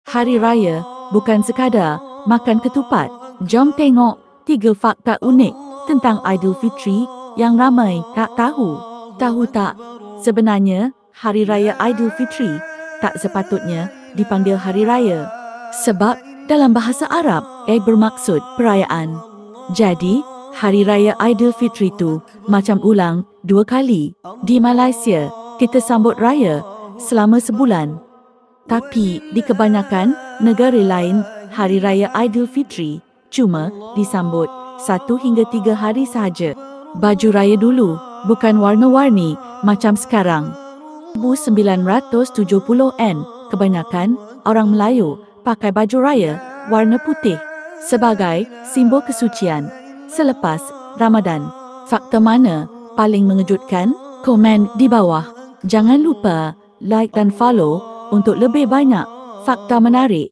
Hari Raya bukan sekadar makan ketupat. Jom tengok 3 fakta unik tentang Aidilfitri yang ramai tak tahu. Tahu tak? Sebenarnya, Hari Raya Aidilfitri tak sepatutnya dipanggil Hari Raya. Sebab dalam bahasa Arab, bermaksud perayaan. Jadi, Hari Raya Aidilfitri tu macam ulang 2 kali. Di Malaysia, kita sambut raya selama sebulan. Tapi di kebanyakan negara lain, Hari Raya Aidilfitri cuma disambut 1 hingga 3 hari sahaja. Baju raya dulu bukan warna-warni macam sekarang. 1970-an, kebanyakan orang Melayu pakai baju raya warna putih sebagai simbol kesucian selepas Ramadan. Fakta mana paling mengejutkan? Komen di bawah. Jangan lupa like dan follow untuk lebih banyak fakta menarik.